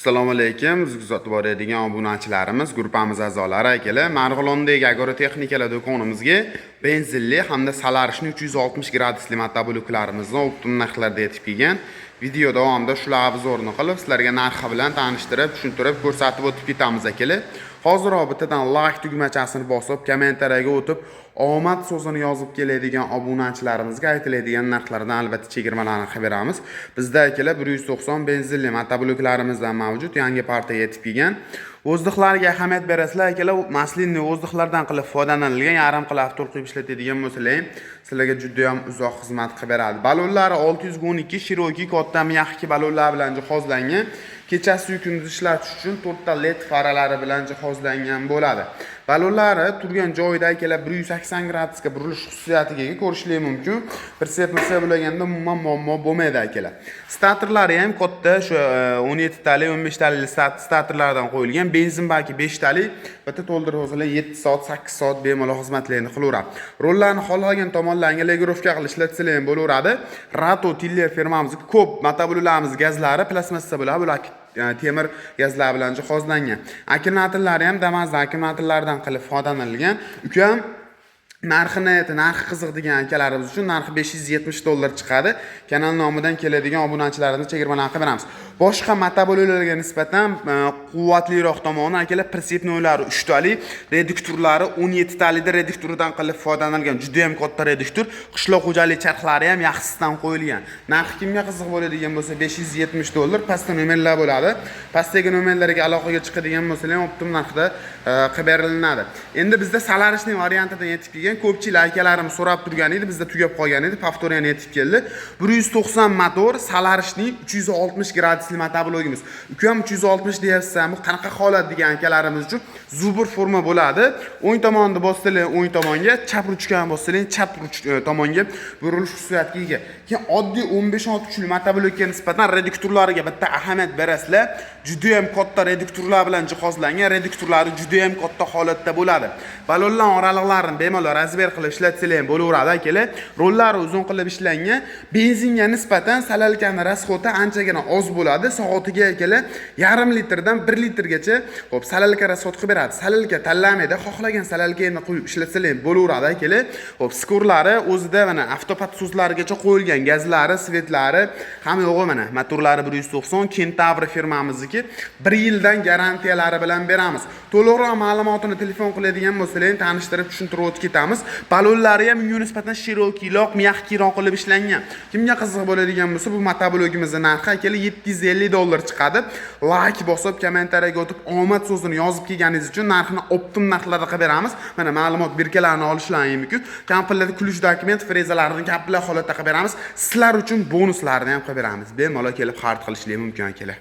Assalomu alaykum, biz kuzatib boradigan obunachilarimiz, guruhimiz a'zolari akalar, Marg'ilondagi agrotexnikalar do'konimizga benzinli hamda Solarishni 360 gradusli motobloklarimizni optimum narxlarda yetib kelgan. Video davomida shular obzorini qilib, sizlarga narxi bilan tanishtirib, tushuntirib, ko'rsatib o'tib ketamiz akalar. Hozir bittadan like tugmachasini bosib, kommentariyaga o'tib, omad so'zini yozib keladigan obunachilarimizga aytiladigan narxlardan albatta chegirmalarni qilib beramiz. Bizda akalar 190 benzinli motobloklarimizdan mavjud, yangi partiya yetib kelgan. O'zdiqlarga ahamiyat berasizlar akalar, maslinni o'zdiqlardan qilib foydalanilgan, yarim qilib avtol qilib ishlatadigan bo'lsalar, sizlarga juda ham uzoq xizmat qilib beradi. Balonlari 612 Cherokee katta miyaqki balonlar bilan jihozlangan. Kechasi kunduz ishlatish uchun 4 ta LED faralari bilan jihozlangan bo'ladi. Balonlari turgan joyida akalar 180 gradusga burilish xususiyatiga ega, ko'rishlar mumkin. Bir sepmasa bo'lganda umuman muammo bo'lmaydi akalar. Statorlari ham katta, shu 17 tali, 15 tali statorlardan qo'yilgan. Benzin baki 5 tali, bitta to'ldirib olsalar 7 soat, 8 soat bemalol xizmatlarini qilaveradi. Rollarni xohlagan tomonlarga legirovka qilib ishlatsalar ham bo'laveradi. Rato Tiller firmamizning ko'p motobloklarimiz gazlari plastmassa bo'ladi. Bular temir gazlar bilan jihozlangan. Akkumulyatorlari ham Damas'dan akkumulyatorlardan qilib foydalanilgan. Ukam narxi qiziq degan akalarimiz uchun narxi $570 chiqadi. Kanal nomidan keladigan obunachilarimizni chegirmalarni qilib beramiz. Boshqa motobloklarga nisbatan quvvatliroq tomoni akalar pritsepnoylari 3 tali, reduktorlari 17 talida reduktordan qilib foydalanilgan. Juda ham katta reduktor. Qishloq xo'jalik charxlari ham yaxshisidan qo'yilgan. Narxi kimga qiziq bo'ladigan bo'lsa $570, pastda nomerlar bo'ladi. Pastdagi nomerlarga aloqaga chiqadigan bo'lsalar ham optimum narxda qilib beriladi. Endi bizda Solarishning variantidan yetib kelgan ko'pchilik akalarim so'rab turgan edi, bizda tugab qolgan edi, повторение yetib keldi. 190 motor Solarishning 360 gradusli motoblogimiz. Ukam 360 deyapsizmi, bu qanaqa holat degan akalarimiz uchun zubur forma bo'ladi. O'ng tomonni bossalar o'ng tomonga, chap ruchkani bossalar chap tomonga burilish xususiyatiga ega. Keyin oddiy 15 kuchli motoblokka nisbatan reduktorlariga bitta ahamiyat berasizlar. Juda ham katta reduktorlar bilan jihozlangan, reduktorlari juda ham katta holatda bo'ladi. Balonlar oraliqlarini bemalol razmer qilib ishlatsalar ham bo'laveradi akalar. Rollari uzun qilib ishlangan. Benzinga nisbatan salalkani rasxoti anchagina oz bo'ladi. Soatiga akalar yarim litrdan 1 litrgacha hop salalka rasxot qilib beradi. Salalka tanlamaydi, xohlagan salalkani qo'yib ishlatsalar ham bo'laveradi akalar. Hop skorlari o'zida mana avtopatsuzlarigacha qo'yilgan, gazlari, svetlari, hamma yo'g'i mana motorlari 190 Kentavr firmamizniki 1 yildan garantiyalari bilan beramiz. To'liqroq ma'lumotini telefon qiladigan bo'lsalar, tanishtirib tushuntirib o'tib ketamiz. Balonlari ham unga nisbatan Cherokee'loq, miyaqkiroq qilib ishlangan. Kimga qiziq bo'ladigan bo'lsa, bu motoblogimizning narxi akalar $750 chiqadi. Like bosib, kommentariyaga o'tib, omad so'zini yozib kelganingiz uchun narxini optimum narxlarda qilib beramiz. Mana ma'lumot birkalarini olishlaringiz mumkin. Kompletli kluch dokument, frezalarini komplet holatda qilib beramiz. Sizlar uchun bonuslarni ham qilib beramiz. Bemalol kelib xarid qilishingiz mumkin akalar.